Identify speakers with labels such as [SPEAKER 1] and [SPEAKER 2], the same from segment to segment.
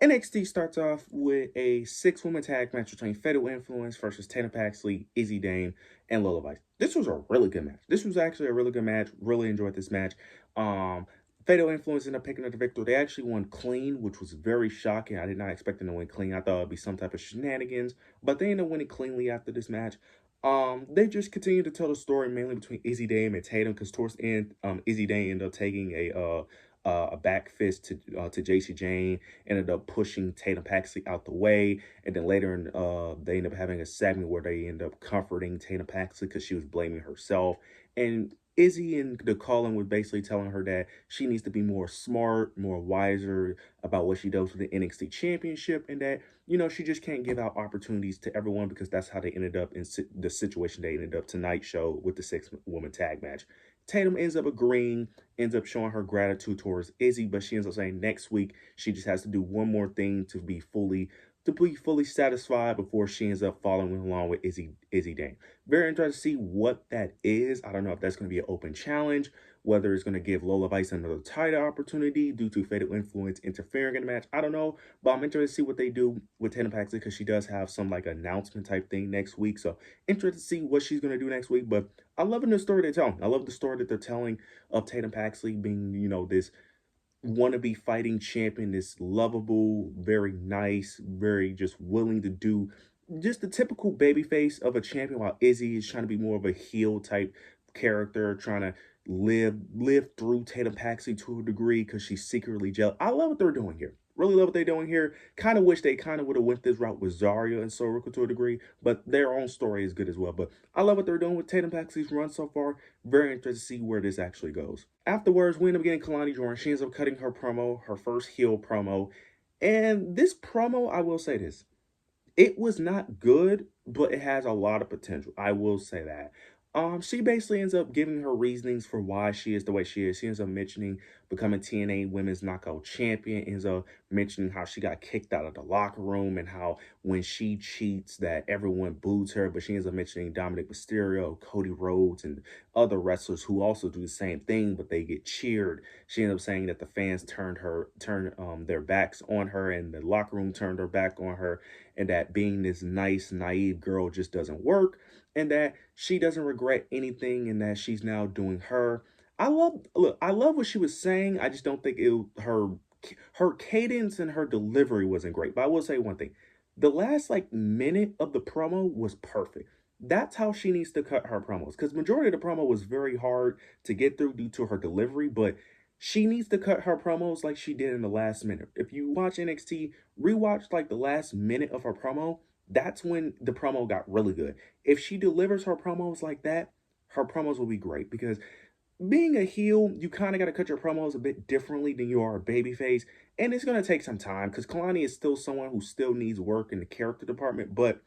[SPEAKER 1] NXT starts off with a six-woman tag match between Fatal Influence versus Tatum Paxley, Izzy Dane, and Lola Vice. This was a really good match. This was actually a really good match. Really enjoyed this match. Um, Fatal Influence ended up picking up the victory. They actually won clean, which was very shocking. I did not expect them to win clean. I thought it'd be some type of shenanigans, but they ended up winning cleanly after this match. They just continued to tell the story mainly between Izzy Dane and Tatum, because towards the end, Izzy Dane ended up taking a back fist to JC Jane, ended up pushing Tatum Paxley out the way, and then later they end up having a segment where they end up comforting Tatum Paxley because she was blaming herself, and Izzy and the calling was basically telling her that she needs to be more smart, more wiser about what she does with the NXT Championship, and that she just can't give out opportunities to everyone, because that's how they ended up in the situation they ended up tonight show with the six-woman tag match. Tatum ends up agreeing, ends up showing her gratitude towards Izzy, but she ends up saying next week she just has to do one more thing to be fully satisfied before she ends up following along with Izzy Dane. Very interested to see what that is. I don't know if that's going to be an open challenge, whether it's going to give Lola Vice another title opportunity due to Fatal Influence interfering in the match. I don't know, but I'm interested to see what they do with Tatum Paxley, because she does have some like announcement type thing next week. So interested to see what she's going to do next week. But I love the story they're telling. I love the story that they're telling of Tatum Paxley being, this wannabe fighting champion, this lovable, very nice, very just willing to do just the typical baby face of a champion, while Izzy is trying to be more of a heel type character, trying to live through Tatum Paxley to a degree because she's secretly jealous. I love what they're doing here. Really love what they're doing here. Kind of wish they kind of would have went this route with Zarya and Soroka to a degree, but their own story is good as well. But I love what they're doing with Tatum Paxley's run so far. Very interested to see where this actually goes. Afterwards, we end up getting Kalani Jordan. She ends up cutting her promo, her first heel promo. And this promo, I will say this, it was not good, but it has a lot of potential. I will say that. She basically ends up giving her reasonings for why she is the way she is. She ends up mentioning becoming TNA Women's Knockout Champion. Ends up mentioning how she got kicked out of the locker room, and how when she cheats that everyone boos her. But she ends up mentioning Dominic Mysterio, Cody Rhodes, and other wrestlers who also do the same thing, but they get cheered. She ends up saying that the fans turned their backs on her, and the locker room turned their back on her, and that being this nice, naive girl just doesn't work, and that she doesn't regret anything, and that she's now doing her. I love what she was saying. I just don't think her cadence and her delivery wasn't great. But I will say one thing. The last like minute of the promo was perfect. That's how she needs to cut her promos, because majority of the promo was very hard to get through due to her delivery, but she needs to cut her promos like she did in the last minute. If you watch NXT, rewatch like the last minute of her promo, that's when the promo got really good. If she delivers her promos like that, her promos will be great, because being a heel, you kind of got to cut your promos a bit differently than you are a babyface, and it's going to take some time, because Kalani is still someone who still needs work in the character department, but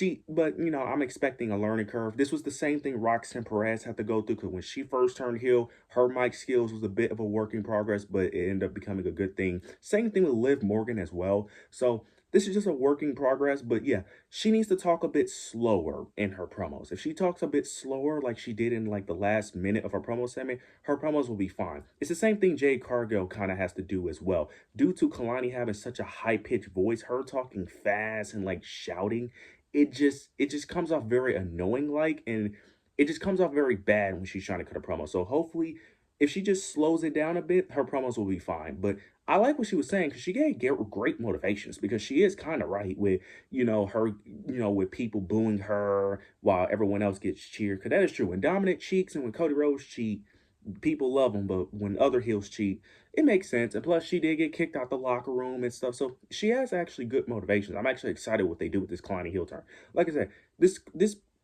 [SPEAKER 1] I'm expecting a learning curve. This was the same thing Roxanne Perez had to go through, because when she first turned heel, her mic skills was a bit of a work in progress, but it ended up becoming a good thing. Same thing with Liv Morgan as well. So this is just a work in progress, but yeah, she needs to talk a bit slower in her promos. If she talks a bit slower like she did in like the last minute of her promo segment, her promos will be fine. It's the same thing Jade Cargill kind of has to do as well. Due to Kalani having such a high-pitched voice, her talking fast and like shouting, it just comes off very annoying like, and it just comes off very bad when she's trying to cut a promo. So hopefully if she just slows it down a bit, her promos will be fine. But I like what she was saying, because she gave great motivations, because she is kind of right with her, with people booing her while everyone else gets cheered, because that is true. When Dominic cheats and when Cody Rhodes cheat, people love them, but when other heels cheat, it makes sense. And plus, she did get kicked out the locker room and stuff, so she has actually good motivations. I'm actually excited what they do with this Kalani heel turn. Like I said,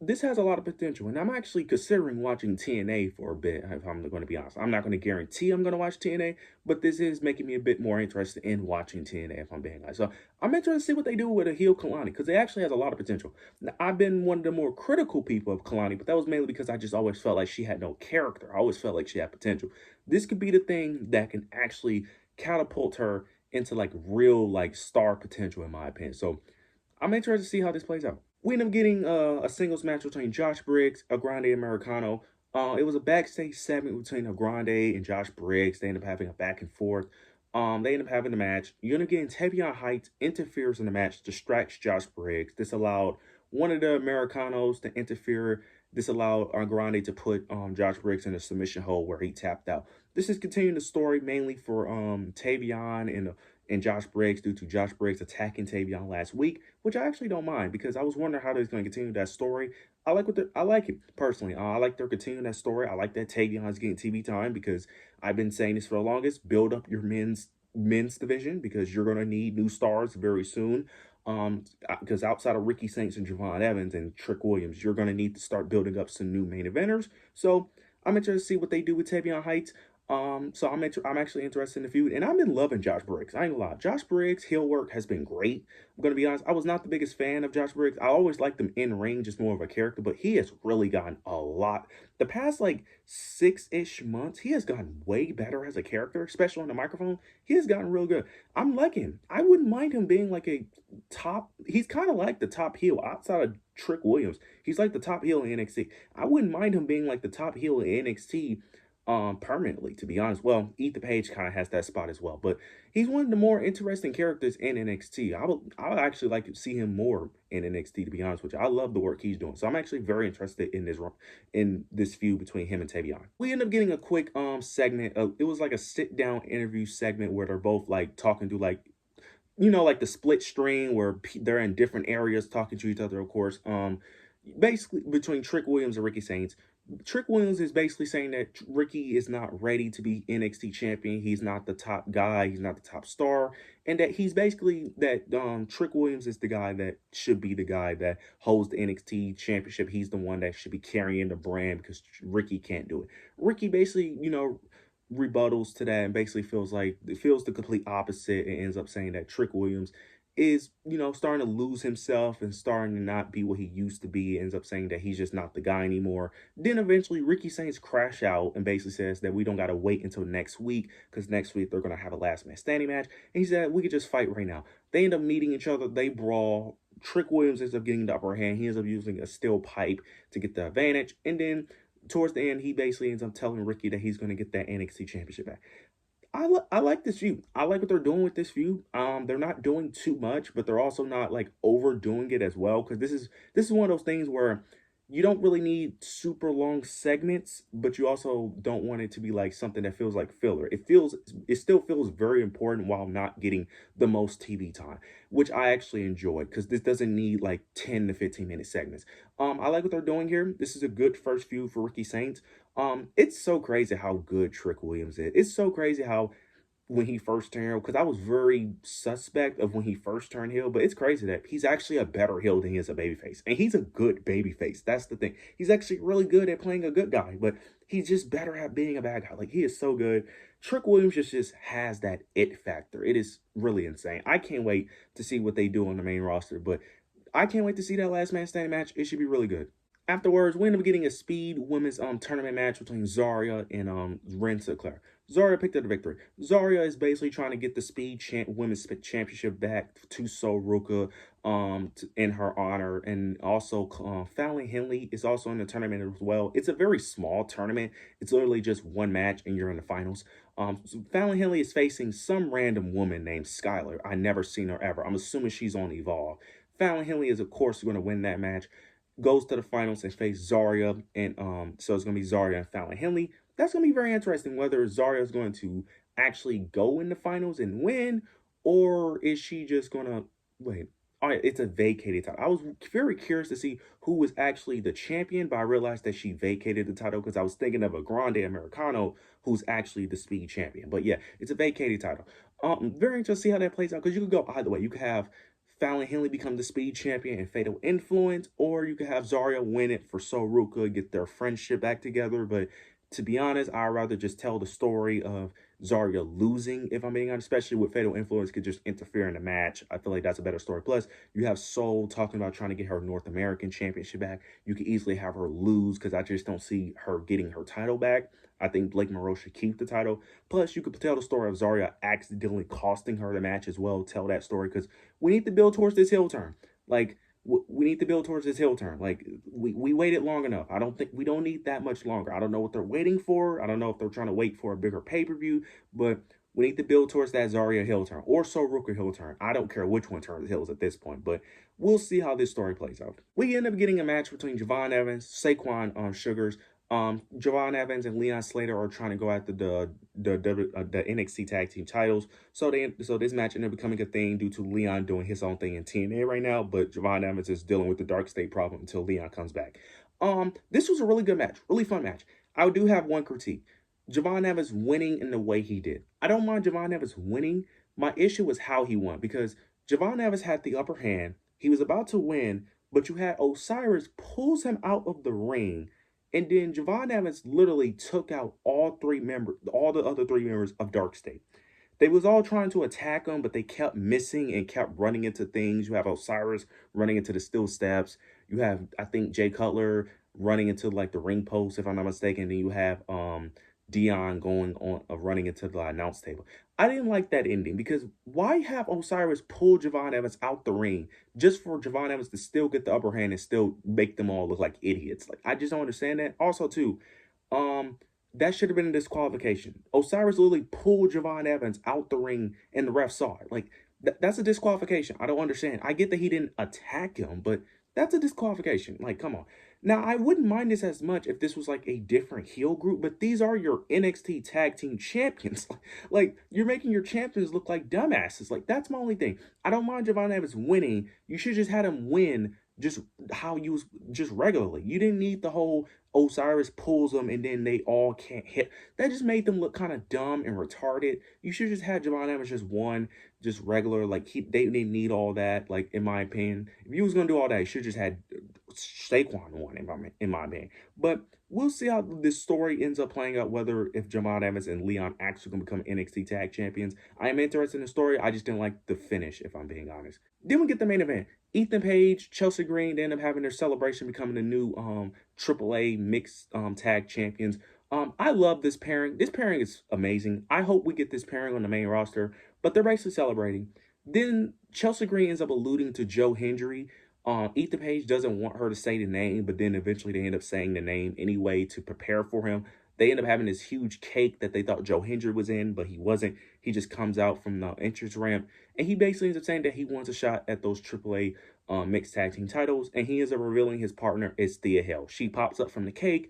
[SPEAKER 1] this has a lot of potential, and I'm actually considering watching TNA for a bit, if I'm going to be honest. I'm not going to guarantee I'm going to watch TNA, but this is making me a bit more interested in watching TNA, if I'm being honest. So I'm interested to see what they do with a heel Kalani, because it actually has a lot of potential. Now, I've been one of the more critical people of Kalani, but that was mainly because I just always felt like she had no character. I always felt like she had potential. This could be the thing that can actually catapult her into like real like star potential, in my opinion. So I'm interested to see how this plays out. We end up getting a singles match between Josh Briggs, a Grande Americano. It was a backstage segment between a Grande and Josh Briggs. They end up having a back and forth. They end up having the match. You're gonna get Tavion Heights interferes in the match, distracts Josh Briggs. This allowed one of the Americanos to interfere. This allowed Grande to put Josh Briggs in a submission hold where he tapped out. This is continuing the story mainly for Tavion and Josh Briggs due to Josh Briggs attacking Tavion last week, which I actually don't mind because I was wondering how they're going to continue that story. I like it personally. I like they're continuing that story. I like that Tavion's getting TV time because I've been saying this for the longest. Build up your men's division because you're gonna need new stars very soon. Because outside of Ricky Saints and Javon Evans and Trick Williams, you're gonna need to start building up some new main eventers. So I'm interested to see what they do with Tavion Heights. So I'm actually interested in the feud, and I've been loving Josh Briggs. I ain't gonna lie, Josh Briggs' heel work has been great. I'm gonna be honest, I was not the biggest fan of Josh Briggs. I always liked him in ring, just more of a character, but he has really gotten a lot. The past like 6-ish months, he has gotten way better as a character, especially on the microphone. He has gotten real good. I'm liking him. I wouldn't mind him being like a top. He's kind of like the top heel outside of Trick Williams. He's like the top heel in NXT. I wouldn't mind him being like the top heel in NXT permanently, to be honest. Well, Ethan Page kind of has that spot as well, but he's one of the more interesting characters in NXT. I would actually like to see him more in NXT, to be honest with you. I love the work he's doing, so I'm actually very interested in this feud between him and Tavion. We end up getting a quick segment. It was like a sit down interview segment where they're both like talking to like, you know, like the split screen where they're in different areas talking to each other, of course. Basically between Trick Williams and Ricky Saints. Trick Williams is basically saying that Ricky is not ready to be NXT champion. He's not the top guy. He's not the top star. And that he's basically that Trick Williams is the guy that should be the guy that holds the NXT championship. He's the one that should be carrying the brand because Ricky can't do it. Ricky basically, you know, rebuttals to that and basically feels the complete opposite and ends up saying that Trick Williams is, you know, starting to lose himself and starting to not be what he used to be. Ends up saying that he's just not the guy anymore. Then eventually Ricky Saints crash out and basically says that we don't got to wait until next week because next week they're going to have a last man standing match. And he said we could just fight right now. They end up meeting each other. They brawl. Trick Williams ends up getting the upper hand. He ends up using a steel pipe to get the advantage. And then towards the end, he basically ends up telling Ricky that he's going to get that NXT championship back. I like this feud. I like what they're doing with this feud. They're not doing too much, but they're also not like overdoing it as well. Because this is one of those things where you don't really need super long segments, but you also don't want it to be like something that feels like filler. It still feels very important while not getting the most TV time, which I actually enjoyed because this doesn't need like 10 to 15 minute segments. I like what they're doing here. This is a good first feud for Ricky Saints. It's so crazy how good Trick Williams is. It's so crazy how when he first turned heel, because I was very suspect of when he first turned heel, but it's crazy that he's actually a better heel than he is a babyface. And he's a good babyface. That's the thing. He's actually really good at playing a good guy, but he's just better at being a bad guy. Like, he is so good. Trick Williams just has that it factor. It is really insane. I can't wait to see what they do on the main roster, but I can't wait to see that last man standing match. It should be really good. Afterwards, we end up getting a speed women's tournament match between Zarya and Ren Sinclair. Zarya picked up the victory. Zarya is basically trying to get the women's championship back to Soruka in her honor, and also Fallon Henley is also in the tournament as well. It's a very small tournament. It's literally just one match, and you're in the finals. So Fallon Henley is facing some random woman named Skylar. I never seen her ever. I'm assuming she's on Evolve. Fallon Henley is of course going to win that match. Goes to the finals and face Zarya, and so it's gonna be Zarya and Fallon Henley. That's gonna be very interesting. Whether Zarya is going to actually go in the finals and win, or is she just gonna wait? All right, it's a vacated title. I was very curious to see who was actually the champion, but I realized that she vacated the title because I was thinking of a Grande Americano who's actually the speed champion. But yeah, it's a vacated title. Very interested to see how that plays out because you could go either way. You could have Fallon Henley become the speed champion and Fatal Influence, or you could have Zarya win it for Soruka, get their friendship back together. But to be honest, I'd rather just tell the story of Zarya losing, if I'm being honest, especially with Fatal Influence could just interfere in the match. I feel like that's a better story. Plus, you have Soul talking about trying to get her North American Championship back. You could easily have her lose because I just don't see her getting her title back. I think Blake Monroe should keep the title. Plus, you could tell the story of Zarya accidentally costing her the match as well. Tell that story because we need to build towards this heel turn. Like, we need to build towards this heel turn. Like, we waited long enough. I don't think we don't need that much longer. I don't know what they're waiting for. I don't know if they're trying to wait for a bigger pay-per-view, but We need to build towards that Zarya heel turn or Soruka heel turn. I don't care which one turns heels at this point, but we'll see how this story plays out. We end up getting a match between Javon Evans, Saquon Sugars. Javon Evans and Leon Slater are trying to go after the NXT tag team titles. So this match ended up becoming a thing due to Leon doing his own thing in TNA right now, but Javon Evans is dealing with the dark state problem until Leon comes back. This was a really good match, really fun match. I do have one critique. Javon Evans winning in the way he did. I don't mind Javon Evans winning. My issue was how he won because Javon Evans had the upper hand. He was about to win, but you had Osiris pulls him out of the ring, and then Javon Evans literally took out all the other three members of Dark State. They was all trying to attack him, but they kept missing and kept running into things. You have Osiris running into the steel steps. You have, I think, Jay Cutler running into like the ring post, if I'm not mistaken. Then you have Dion going on running into the announce table. I didn't like that ending because why have Osiris pull Javon Evans out the ring just for Javon Evans to still get the upper hand and still make them all look like idiots? Like, I just don't understand that. Also, too, that should have been a disqualification. Osiris literally pulled Javon Evans out the ring and the ref saw it. Like, that's a disqualification. I don't understand. I get that he didn't attack him, but that's a disqualification. Like, come on. Now, I wouldn't mind this as much if this was like a different heel group, but these are your NXT tag team champions. Like, you're making your champions look like dumbasses. Like, that's my only thing. I don't mind Javon Evans winning. You should just had him win just how you was just regularly. You didn't need the whole Osiris pulls them and then they all can't hit. That just made them look kind of dumb and retarded. You should just had Javon Evans just won, just regular. Like, they didn't need all that. Like, in my opinion, if you was gonna do all that, you should just had Saquon won, in my opinion. But we'll see how this story ends up playing out, whether if Javon Evans and Leon actually can become NXT tag champions. I am interested in the story. I just didn't like the finish, if I'm being honest. Then we get the main event. Ethan Page, Chelsea Green, they end up having their celebration, becoming the new AAA mixed tag champions. I love this pairing. This pairing is amazing. I hope we get this pairing on the main roster, but they're basically celebrating. Then Chelsea Green ends up alluding to Joe Hendry. Ethan Page doesn't want her to say the name, but then eventually they end up saying the name anyway to prepare for him. They end up having this huge cake that they thought Joe Hendry was in, but he wasn't. He just comes out from the entrance ramp, and he basically ends up saying that he wants a shot at those AAA mixed tag team titles, and he ends up revealing his partner is Thea Hale. She pops up from the cake,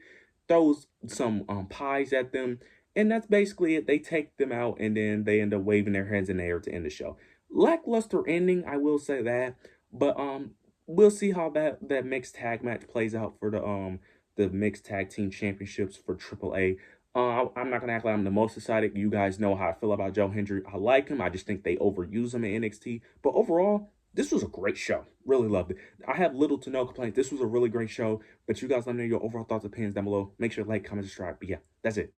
[SPEAKER 1] throws some pies at them, and that's basically it. They take them out, and then they end up waving their hands in the air to end the show. Lackluster ending, I will say that, but we'll see how that mixed tag match plays out for the mixed tag team championships for AAA. I'm not gonna act like I'm the most excited. You guys know how I feel about Joe Hendry. I like him. I just think they overuse him in NXT. But overall, this was a great show. Really loved it. I have little to no complaints. This was a really great show. But you guys let me know your overall thoughts, opinions down below. Make sure to like, comment, subscribe. But yeah, that's it.